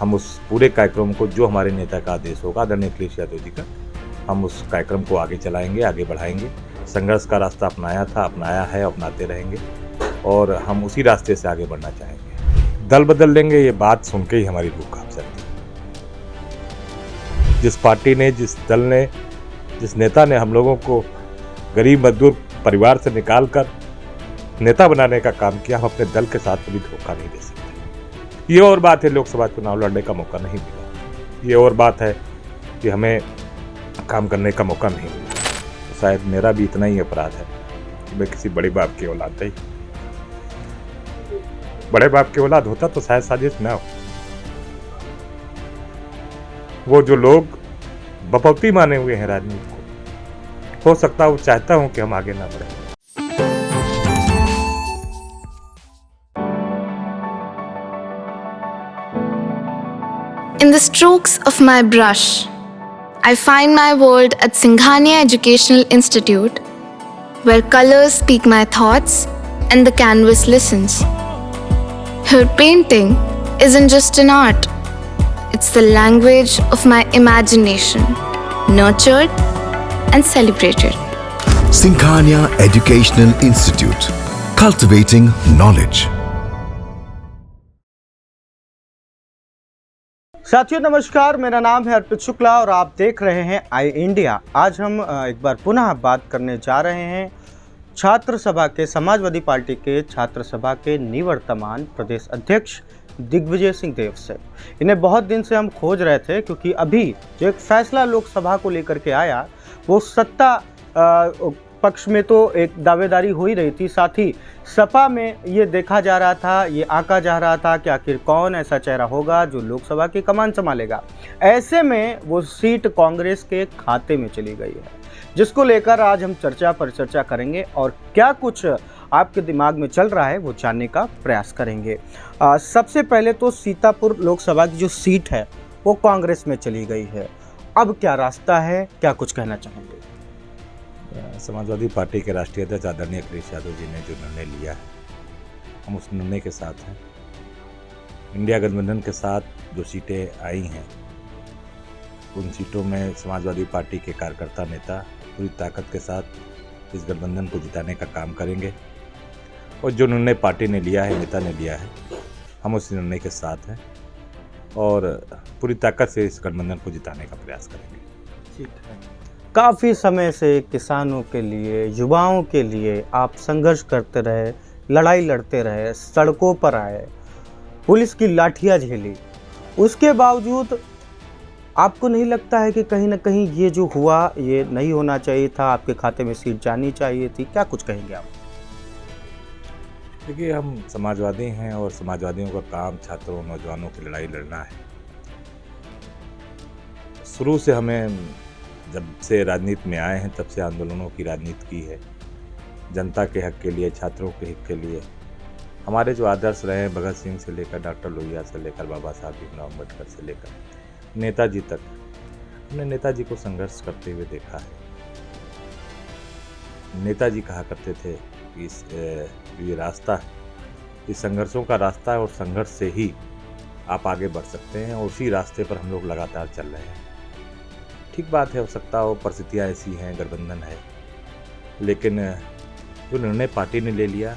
हम उस पूरे कार्यक्रम को, जो हमारे नेता का आदेश होगा आदरणीय अखिलेश यादव जी का, हम उस कार्यक्रम को आगे चलाएंगे, आगे बढ़ाएंगे। संघर्ष का रास्ता अपनाया था, अपनाया है, अपनाते रहेंगे और हम उसी रास्ते से आगे बढ़ना चाहेंगे। दल बदल लेंगे, ये बात सुन के ही हमारी रूह कांप सकती है। जिस पार्टी ने, जिस दल ने, जिस नेता ने हम लोगों को गरीब मजदूर परिवार से निकालकर नेता बनाने का काम किया, हम अपने दल के साथ कभी धोखा नहीं दे सकते। ये और बात है लोकसभा चुनाव लड़ने का मौका नहीं मिला, ये और बात है कि हमें काम करने का मौका नहीं मिला। तो शायद मेरा भी इतना ही अपराध है कि मैं किसी बड़े बाप की औलाद नहीं। बड़े बाप की औलाद होता तो शायद साजिश ना हो। वो जो लोग बपौती माने हुए हैं राजनीति को, हो सकता है वो चाहता हूं कि हम आगे ना बढ़े। In the strokes of my brush, I find my world at Singhania Educational Institute, where colors speak my thoughts and the canvas listens. Her painting isn't just an art, it's the language of my imagination, nurtured and celebrated. Singhania Educational Institute, cultivating knowledge. साथियों नमस्कार, मेरा नाम है अर्पित शुक्ला और आप देख रहे हैं आई इंडिया। आज हम एक बार पुनः बात करने जा रहे हैं छात्र सभा के, समाजवादी पार्टी के छात्र सभा के निवर्तमान प्रदेश अध्यक्ष दिग्विजय सिंह देव से। इन्हें बहुत दिन से हम खोज रहे थे, क्योंकि अभी जो एक फैसला लोकसभा को लेकर के आया, वो सत्ता पक्ष में तो एक दावेदारी हो ही रही थी, साथ ही सपा में ये देखा जा रहा था, ये आंका जा रहा था कि आखिर कौन ऐसा चेहरा होगा जो लोकसभा की कमान संभालेगा। ऐसे में वो सीट कांग्रेस के खाते में चली गई है, जिसको लेकर आज हम चर्चा पर चर्चा करेंगे और क्या कुछ आपके दिमाग में चल रहा है वो जानने का प्रयास करेंगे। सबसे पहले तो सीतापुर लोकसभा की जो सीट है वो कांग्रेस में चली गई है, अब क्या रास्ता है, क्या कुछ कहना चाहेंगे? समाजवादी पार्टी के राष्ट्रीय अध्यक्ष आदरणीय अखिलेश यादव जी ने जो निर्णय लिया है, हम उस निर्णय के साथ हैं। इंडिया गठबंधन के साथ जो सीटें आई हैं, उन सीटों में समाजवादी पार्टी के कार्यकर्ता नेता पूरी ताकत के साथ इस गठबंधन को जिताने का काम करेंगे और जो निर्णय पार्टी ने लिया है, नेता ने लिया है, हम उस निर्णय के साथ हैं और पूरी ताकत से इस गठबंधन को जिताने का प्रयास करेंगे। ठीक है। काफ़ी समय से किसानों के लिए, युवाओं के लिए आप संघर्ष करते रहे, लड़ाई लड़ते रहे, सड़कों पर आए, पुलिस की लाठियाँ झेली, उसके बावजूद आपको नहीं लगता है कि कहीं ना कहीं ये जो हुआ ये नहीं होना चाहिए था, आपके खाते में सीट जानी चाहिए थी? क्या कुछ कहेंगे आप? देखिए, हम समाजवादी हैं और समाजवादियों का काम छात्रों, नौजवानों की लड़ाई लड़ना है। शुरू से हमें, जब से राजनीति में आए हैं, तब से आंदोलनों की राजनीति की है, जनता के हक के लिए, छात्रों के हक के लिए। हमारे जो आदर्श रहे हैं, भगत सिंह से लेकर डॉक्टर लोहिया से लेकर बाबा साहब भीमराव अम्बेडकर से लेकर नेताजी तक, हमने नेताजी को संघर्ष करते हुए देखा है। नेताजी कहा करते थे कि ये रास्ता है, ये संघर्षों का रास्ता है और संघर्ष से ही आप आगे बढ़ सकते हैं और उसी रास्ते पर हम लोग लगातार चल रहे हैं। ठीक बात है, हो सकता हो परिस्थितियाँ ऐसी हैं, गठबंधन है, लेकिन जो निर्णय पार्टी ने ले लिया,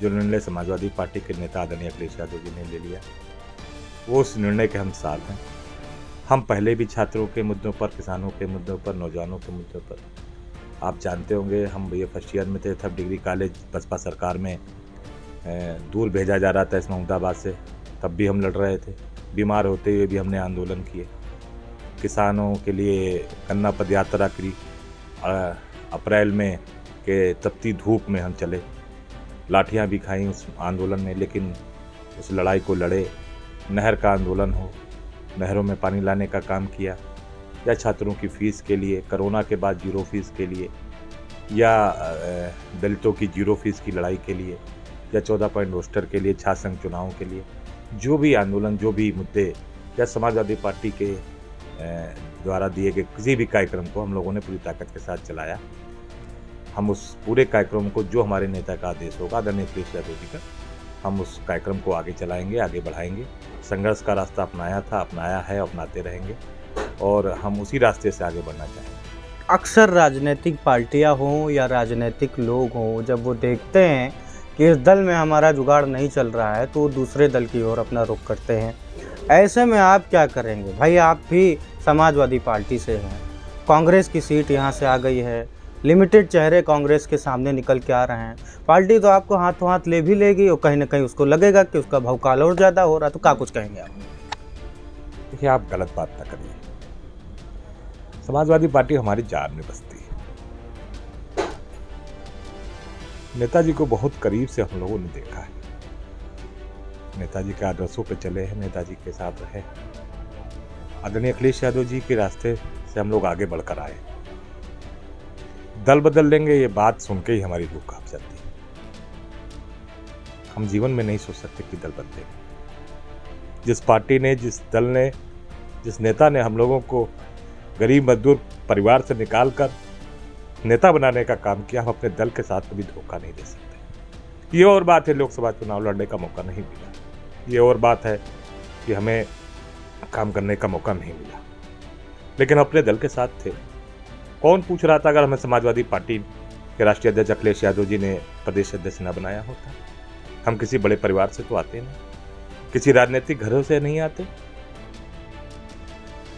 जो निर्णय समाजवादी पार्टी के नेता आदरणीय अखिलेश यादव जी ने ले लिया, वो उस निर्णय के हम साथ हैं। हम पहले भी छात्रों के मुद्दों पर, किसानों के मुद्दों पर, नौजवानों के मुद्दों पर, आप जानते होंगे, हम ये फर्स्ट ईयर में थे तब डिग्री कॉलेज बसपा सरकार में दूर भेजा जा रहा था इस्लामाबाद से, तब भी हम लड़ रहे थे। बीमार होते हुए भी हमने आंदोलन किए। किसानों के लिए गन्ना पद यात्रा की अप्रैल में के तपती धूप में हम चले, लाठियां भी खाई उस आंदोलन में, लेकिन उस लड़ाई को लड़े। नहर का आंदोलन हो, नहरों में पानी लाने का काम किया, या छात्रों की फ़ीस के लिए, कोरोना के बाद जीरो फीस के लिए, या दलितों की जीरो फीस की लड़ाई के लिए, या 14 पॉइंट रोस्टर के लिए, छात्र संघ चुनावों के लिए, जो भी आंदोलन, जो भी मुद्दे, या समाजवादी पार्टी के द्वारा दिए गए किसी भी कार्यक्रम को हम लोगों ने पूरी ताकत के साथ चलाया। हम उस पूरे कार्यक्रम को, जो हमारे नेता का आदेश होगा आदरणीय अखिलेश यादव जी का, हम उस कार्यक्रम को आगे चलाएंगे, आगे बढ़ाएंगे। संघर्ष का रास्ता अपनाया था, अपनाया है, अपनाते रहेंगे और हम उसी रास्ते से आगे बढ़ना चाहेंगे। अक्सर राजनीतिक पार्टियां हों या राजनीतिक लोग हों, जब वो देखते हैं कि इस दल में हमारा जुगाड़ नहीं चल रहा है तो वो दूसरे दल की ओर अपना रुख करते हैं। ऐसे में आप क्या करेंगे? भाई आप भी समाजवादी पार्टी से हैं, कांग्रेस की सीट यहाँ से आ गई है, लिमिटेड चेहरे कांग्रेस के सामने निकल के आ रहे हैं, पार्टी तो आपको हाथों हाथ ले भी लेगी और कहीं ना कहीं उसको लगेगा कि उसका भौकाल और ज़्यादा हो रहा, तो क्या कुछ कहेंगे आप? देखिए, आप गलत बात ना करिए। समाजवादी पार्टी हमारी जान में बसती है। नेताजी को बहुत करीब से हम लोगों ने देखा है, नेताजी के आदर्शों पे चले हैं, नेताजी के साथ रहे। आदरणीय अखिलेश यादव जी के रास्ते से हम लोग आगे बढ़कर आए। दल बदल लेंगे, ये बात सुन के ही हमारी रूह कांप जाती है। हम जीवन में नहीं सोच सकते कि दल बदलेंगे। जिस पार्टी ने, जिस दल ने, जिस नेता ने हम लोगों को गरीब मजदूर परिवार से निकालकर नेता बनाने का काम किया, हम अपने दल के साथ कभी धोखा नहीं दे सकते। ये और बात है लोकसभा चुनाव लड़ने का मौका नहीं मिला, ये और बात है कि हमें काम करने का मौका नहीं मिला, लेकिन अपने दल के साथ थे। कौन पूछ रहा था अगर हमें समाजवादी पार्टी के राष्ट्रीय अध्यक्ष अखिलेश यादव जी ने प्रदेश अध्यक्ष न बनाया होता? हम किसी बड़े परिवार से तो आते नहीं, किसी राजनीतिक घरों से नहीं आते,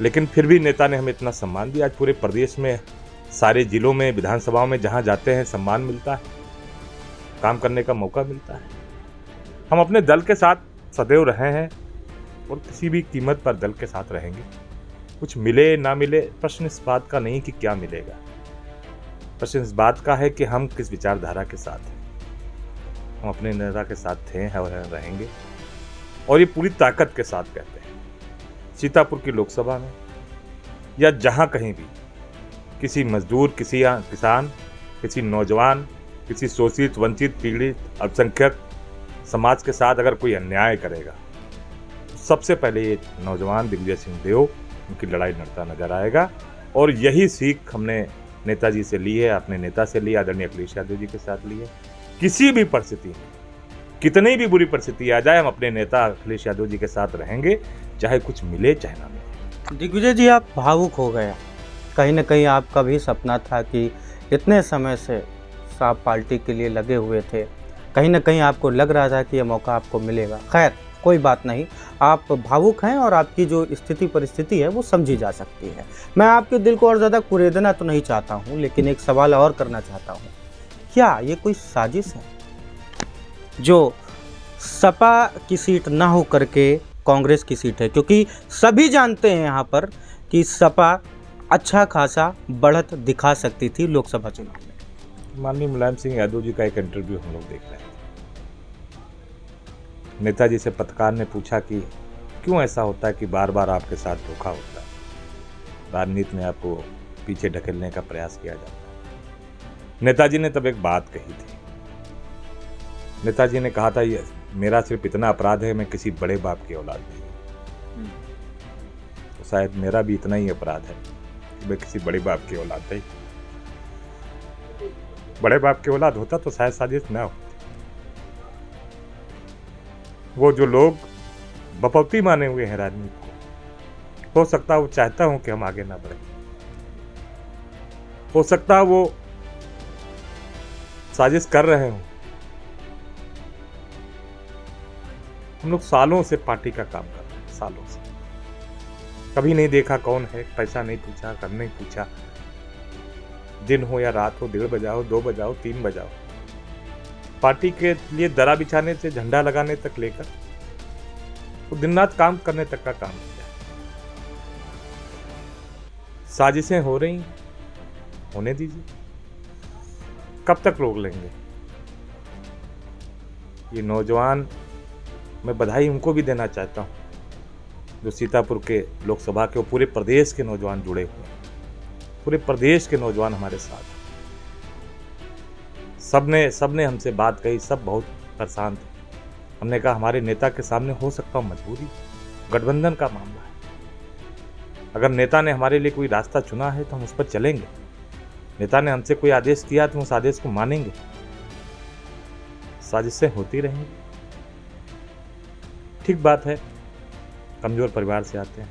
लेकिन फिर भी नेता ने हमें इतना सम्मान दिया। आज पूरे प्रदेश में, सारे जिलों में, विधानसभाओं में जहां जाते हैं सम्मान मिलता है, काम करने का मौका मिलता है। हम अपने दल के साथ सदैव रहे हैं और किसी भी कीमत पर दल के साथ रहेंगे। कुछ मिले ना मिले, प्रश्न इस बात का नहीं कि क्या मिलेगा, प्रश्न इस बात का है कि हम किस विचारधारा के साथ हैं। हम अपने नेता के साथ थे और रहेंगे, और ये पूरी ताकत के साथ कहते हैं। सीतापुर की लोकसभा में या जहां कहीं भी किसी मजदूर, किसी किसान, किसी नौजवान, किसी शोषित, वंचित, पीड़ित, अल्पसंख्यक समाज के साथ अगर कोई अन्याय करेगा, तो सबसे पहले ये नौजवान दिग्विजय सिंह देव उनकी लड़ाई लड़ता नजर आएगा। और यही सीख हमने नेताजी से ली है, अपने नेता से ली, आदरणीय अखिलेश यादव जी के साथ ली है। किसी भी परिस्थिति में, कितनी भी बुरी परिस्थिति आ जाए, हम अपने नेता अखिलेश यादव जी के साथ रहेंगे, चाहे कुछ मिले चाहे ना मिले। दिग्विजय जी, आप भावुक हो गए। कहीं ना कहीं आपका भी सपना था कि इतने समय से आप पार्टी के लिए लगे हुए थे, कहीं ना कहीं आपको लग रहा था कि यह मौका आपको मिलेगा। खैर कोई बात नहीं, आप भावुक हैं और आपकी जो स्थिति परिस्थिति है वो समझी जा सकती है। मैं आपके दिल को और ज़्यादा कुरेदना तो नहीं चाहता हूँ, लेकिन एक सवाल और करना चाहता हूँ। क्या ये कोई साजिश है जो सपा की सीट ना हो करके कांग्रेस की सीट है? क्योंकि सभी जानते हैं यहाँ पर कि सपा अच्छा खासा बढ़त दिखा सकती थी लोकसभा चुनाव में। माननीय मुलायम सिंह यादव जी का एक इंटरव्यू हम लोग देख रहे थे। नेताजी से पत्रकार ने पूछा कि क्यों ऐसा होता है कि बार बार आपके साथ धोखा होता है, राजनीति में आपको पीछे ढकेलने का प्रयास किया जाता है। नेताजी ने तब एक बात कही थी। नेताजी ने कहा था, ये मेरा सिर्फ इतना अपराध है, मैं किसी बड़े बाप की औलाद नहीं हूं। तो शायद मेरा भी इतना ही अपराध है कि मैं किसी बड़े बाप की औलाद नहीं। बड़े बाप की औलाद होता तो शायद साजिश ना होती। वो जो लोग बपौती माने हुए हैं राजनीति को, हो सकता है वो चाहता हूं कि हम आगे ना बढ़े, हो सकता है वो साजिश कर रहे हों। हम लोग सालों से पार्टी का काम कर रहे हैं, सालों से कभी नहीं देखा कौन है, पैसा नहीं पूछा, घर नहीं पूछा। दिन हो या रात हो, 1:30 बजा हो, 2 बजा हो, 3 बजा हो, पार्टी के लिए दरा बिछाने से झंडा लगाने तक लेकर तो दिन रात काम करने तक का काम किया। साजिशें हो रही, होने दीजिए, कब तक रोक लेंगे? ये नौजवान, मैं बधाई उनको भी देना चाहता हूँ जो सीतापुर के लोकसभा के, पूरे प्रदेश के नौजवान जुड़े हुए हैं। पूरे प्रदेश के नौजवान हमारे साथ हैं। सबने हमसे बात कही, सब बहुत परेशान थे। हमने कहा हमारे नेता के सामने हो सकता हो मजबूरी, गठबंधन का मामला है। अगर नेता ने हमारे लिए कोई रास्ता चुना है तो हम उस पर चलेंगे। नेता ने हमसे कोई आदेश किया तो उस आदेश को मानेंगे। साजिशें होती रहेंगी, ठीक बात है, कमज़ोर परिवार से आते हैं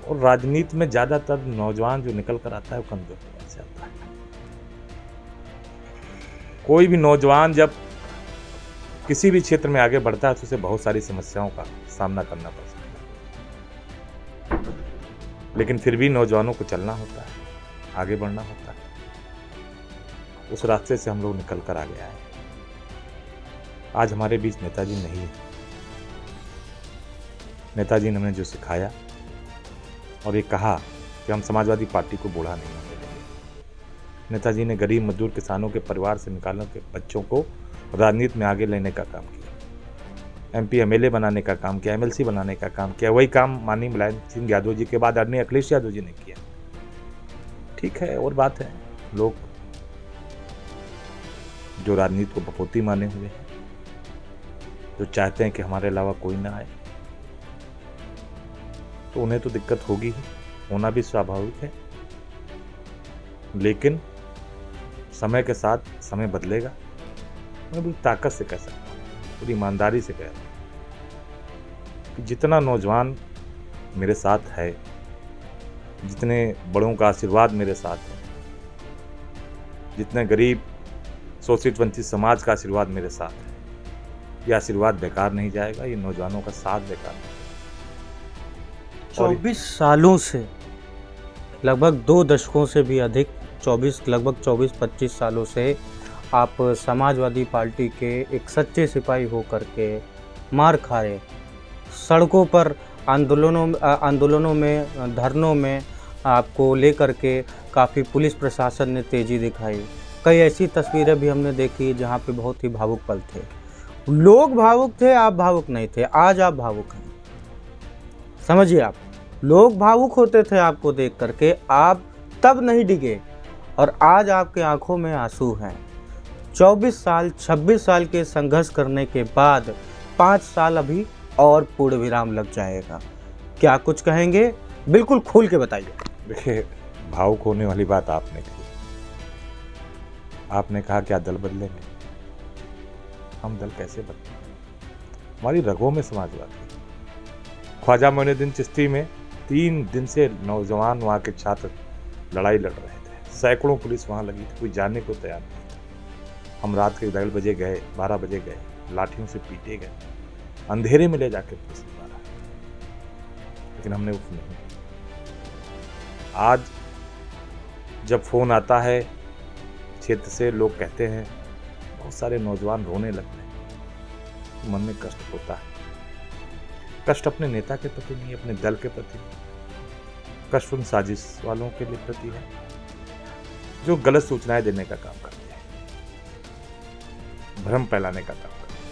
और राजनीति में ज़्यादातर नौजवान जो निकल कर आता है वो कमज़ोर परिवार से आता है। कोई भी नौजवान जब किसी भी क्षेत्र में आगे बढ़ता है तो उसे बहुत सारी समस्याओं का सामना करना पड़ सकता है, लेकिन फिर भी नौजवानों को चलना होता है, आगे बढ़ना होता है। उस रास्ते से हम लोग निकल कर आगे आए। आज हमारे बीच नेताजी नहीं है। नेताजी ने हमें जो सिखाया और ये कहा कि हम समाजवादी पार्टी को बूढ़ा नहीं होने देंगे। नेताजी ने गरीब मजदूर किसानों के परिवार से निकालने के बच्चों को राजनीति में आगे लेने का काम किया, MP MLA बनाने का काम किया, MLC बनाने का काम किया। वही काम माननीय मुलायम सिंह यादव जी के बाद आदरणीय अखिलेश यादव जी ने किया। ठीक है, और बात है, लोग जो राजनीति को बपोती माने हुए हैं, जो चाहते हैं कि हमारे अलावा कोई ना आए, तो उन्हें तो दिक्कत होगी ही, होना भी स्वाभाविक है। लेकिन समय के साथ समय बदलेगा। मैं भी ताकत से कह सकता हूँ, पूरी ईमानदारी से कह रहा हूँ कि जितना नौजवान मेरे साथ है, जितने बड़ों का आशीर्वाद मेरे साथ है, जितने गरीब शोषित वंचित समाज का आशीर्वाद मेरे साथ है, ये आशीर्वाद बेकार नहीं जाएगा, ये नौजवानों का साथ बेकार नहीं जाएगा। 24 सालों से, लगभग 2 दशकों से भी अधिक, लगभग 24-25 सालों से आप समाजवादी पार्टी के एक सच्चे सिपाही होकर के मार खा रहे, सड़कों पर आंदोलनों में, धरनों में आपको लेकर के काफ़ी पुलिस प्रशासन ने तेज़ी दिखाई। कई ऐसी तस्वीरें भी हमने देखी जहाँ पे बहुत ही भावुक पल थे। लोग भावुक थे, आप भावुक नहीं थे। आज आप भावुक हैं, समझिए। आप लोग भावुक होते थे आपको देख करके, आप तब नहीं डिगे और आज आपके आंखों में आंसू हैं। 24 साल 26 साल के संघर्ष करने के बाद 5 साल अभी और पूर्ण विराम लग जाएगा। क्या कुछ कहेंगे? बिल्कुल खोल के बताइए। देखिए, भावुक होने वाली बात आपने की। आपने कहा क्या दल बदलेंगे? हम दल कैसे बदलेंगे? हमारी रगों में समाजवाद है। ख्वाजा मोइनुद्दीन चिश्ती में 3 दिन से नौजवान वहाँ के छात्र लड़ाई लड़ रहे थे, सैकड़ों पुलिस वहाँ लगी थी, कोई जाने को तैयार नहीं था। हम रात के 10 बजे गए, 12 बजे गए, लाठियों से पीटे गए, अंधेरे में ले जाके पुलिस ने मारा, लेकिन हमने उफ नहीं। आज जब फोन आता है क्षेत्र से, लोग कहते हैं, बहुत सारे नौजवान रोने लगते हैं, तो मन में कष्ट होता है। कष्ट अपने नेता के प्रति नहीं, अपने दल के प्रति, कष्ट उन साजिश वालों के लिए प्रति है जो गलत सूचनाएं देने का काम करते हैं, भ्रम फैलाने का काम करते हैं।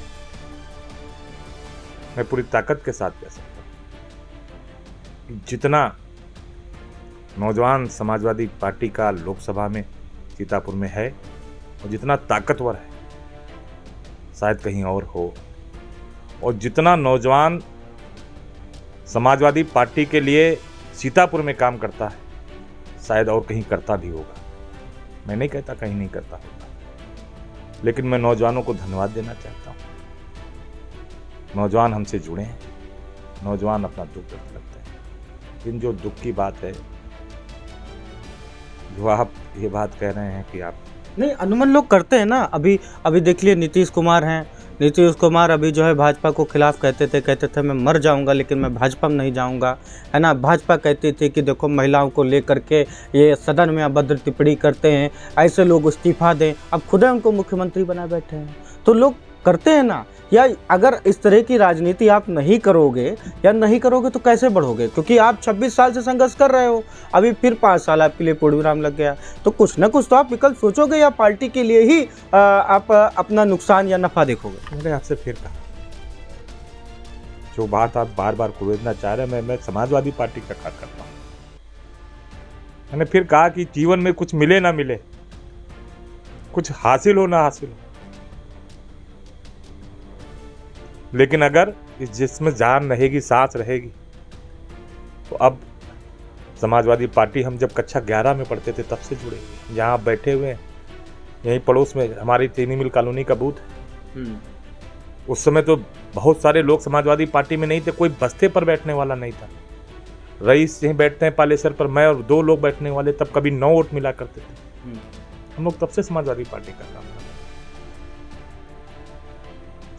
मैं पूरी ताकत के साथ कह सकता हूं कि जितना नौजवान समाजवादी पार्टी का लोकसभा में सीतापुर में है और जितना ताकतवर है शायद कहीं और हो, और जितना नौजवान समाजवादी पार्टी के लिए सीतापुर में काम करता है शायद और कहीं करता भी होगा। मैं नहीं कहता कहीं नहीं करता होगा, लेकिन मैं नौजवानों को धन्यवाद देना चाहता हूँ। नौजवान हमसे जुड़े हैं, नौजवान अपना दुख व्यक्त करते हैं। लेकिन जो दुख की बात है, जो आप ये बात कह रहे हैं कि आप नहीं, अनुमान लोग करते हैं ना। अभी देख लिए नीतीश कुमार हैं। नीतीश कुमार अभी जो है भाजपा को खिलाफ कहते थे मैं मर जाऊंगा लेकिन मैं भाजपा में नहीं जाऊंगा, है ना। भाजपा कहती थी कि देखो महिलाओं को लेकर के ये सदन में अभद्र टिप्पणी करते हैं, ऐसे लोग इस्तीफा दें। अब खुद उनको मुख्यमंत्री बना बैठे हैं, तो लोग करते हैं ना। या अगर इस तरह की राजनीति आप नहीं करोगे तो कैसे बढ़ोगे? क्योंकि आप 26 साल से संघर्ष कर रहे हो, अभी फिर 5 साल आपके लिए पूर्ण विराम लग गया, तो कुछ ना कुछ तो आप विकल्प सोचोगे या पार्टी के लिए ही आप अपना नुकसान या नफा देखोगे। मैंने आपसे फिर कहा, जो बात आप बार बार खोजना चाह रहे हैं, मैं समाजवादी पार्टी का खास करता हूँ। मैंने फिर कहा कि जीवन में कुछ मिले ना मिले, कुछ हासिल हो ना हासिल हो, लेकिन अगर इस जिस्म जान रहेगी, सांस रहेगी, तो अब समाजवादी पार्टी हम जब कक्षा 11 में पढ़ते थे तब से जुड़ेगी। जहाँ आप बैठे हुए हैं, यहीं पड़ोस में हमारी चीनी मिल कॉलोनी का बूथ है। उस समय तो बहुत सारे लोग समाजवादी पार्टी में नहीं थे, कोई बस्ते पर बैठने वाला नहीं था। रईस यहीं बैठते हैं पालेसर पर, मैं और 2 लोग बैठने वाले, तब कभी 9 वोट मिला करते थे। हम लोग तब से समाजवादी पार्टी का काम कर रहे हैं।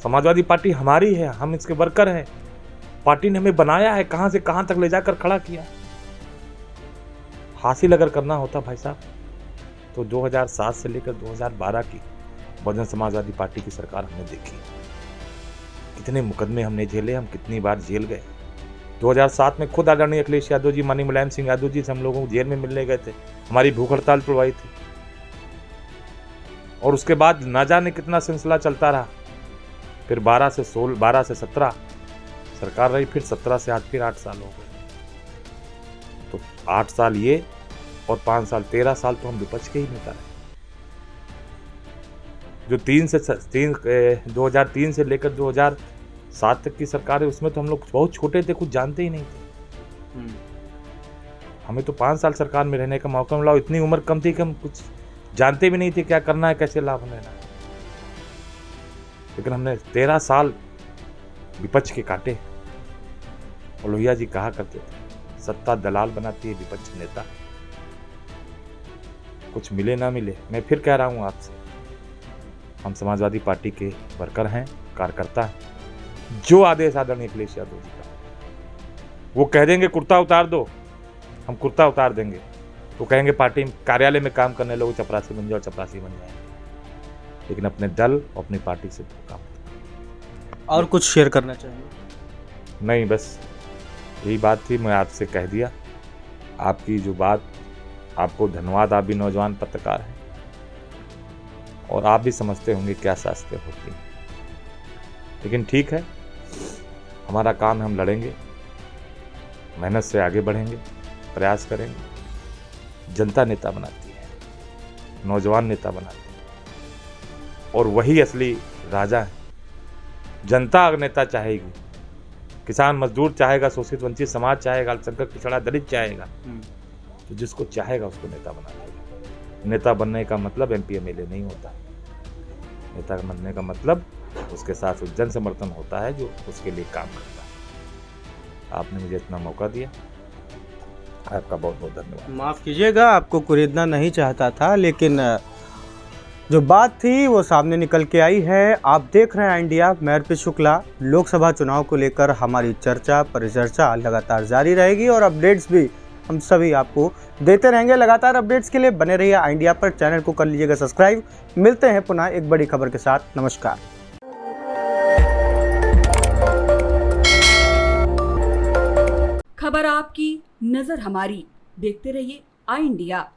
समाजवादी पार्टी हमारी है, हम इसके वर्कर हैं। पार्टी ने हमें बनाया है, कहां से कहां तक ले जाकर खड़ा किया। हासिल अगर करना होता भाई साहब तो 2007 से लेकर 2012 की बहुजन समाजवादी पार्टी की सरकार हमने देखी। कितने मुकदमे हमने झेले, हम कितनी बार जेल गए। 2007 में खुद आदरणीय अखिलेश यादव जी, माननीय मुलायम सिंह यादव जी से हम लोगों को जेल में मिलने गए थे, हमारी भूख हड़ताल तुड़वाई थी। और उसके बाद ना जाने कितना सिलसिला चलता रहा। फिर 12 से 17 सरकार रही, फिर 17 से आज फिर 8 साल हो गए। तो 8 साल ये और 5 साल 13 साल तो हम विपक्ष के ही नेता रहे। जो 2003 से लेकर 2007 तक की सरकार है, उसमें तो हम लोग बहुत छोटे थे, कुछ जानते ही नहीं थे। हमें तो 5 साल सरकार में रहने का मौका मिला। इतनी उम्र कम थी कि हम कुछ जानते भी नहीं थे क्या करना है, कैसे लाभ लेना है। लेकिन हमने 13 साल विपक्ष के काटे। और लोहिया जी कहा करते थे, सत्ता दलाल बनाती है विपक्ष नेता। कुछ मिले ना मिले, मैं फिर कह रहा हूं आपसे, हम समाजवादी पार्टी के वर्कर हैं, कार्यकर्ता हैं। जो आदेश आदरणीय अखिलेश यादव जी का, वो कह देंगे कुर्ता उतार दो, हम कुर्ता उतार देंगे। वो कहेंगे पार्टी कार्यालय में काम करने लोग चपरासी बन जाओ, चपरासी बन जाए। लेकिन अपने दल और अपनी पार्टी से धोखा मत। और कुछ शेयर करना चाहिए? नहीं, बस यही बात थी, मैं आपसे कह दिया। आपकी जो बात, आपको धन्यवाद। आप भी नौजवान पत्रकार हैं और आप भी समझते होंगे क्या शास्तें होती हैं। लेकिन ठीक है, हमारा काम है, हम लड़ेंगे, मेहनत से आगे बढ़ेंगे, प्रयास करेंगे। जनता नेता बनाती है, नौजवान नेता बनाती है, और वही असली राजा है। जनता अगर नेता चाहेगी, किसान मजदूर चाहेगा, शोषित वंचित समाज चाहेगा, अल्पसंख्यक पिछड़ा दलित चाहेगा, तो जिसको चाहेगा उसको नेता बना देगा। नेता बनने का मतलब MP MLA नहीं होता। नेता बनने का मतलब उसके साथ उस जन समर्थन होता है जो उसके लिए काम करता है। आपने मुझे इतना मौका दिया, आपका बहुत बहुत धन्यवाद। माफ़ कीजिएगा, आपको कुरेदना नहीं चाहता था, लेकिन जो बात थी वो सामने निकल के आई है। आप देख रहे हैं इंडिया, मैं अर्पित शुक्ला। लोकसभा चुनाव को लेकर हमारी चर्चा परिचर्चा लगातार जारी रहेगी और अपडेट्स भी हम सभी आपको देते रहेंगे। लगातार अपडेट्स के लिए बने रहिए इंडिया पर। चैनल को कर लीजिएगा सब्सक्राइब। मिलते हैं पुनः एक बड़ी खबर के साथ। नमस्कार। खबर आपकी, नजर हमारी। देखते रहिए आई इंडिया।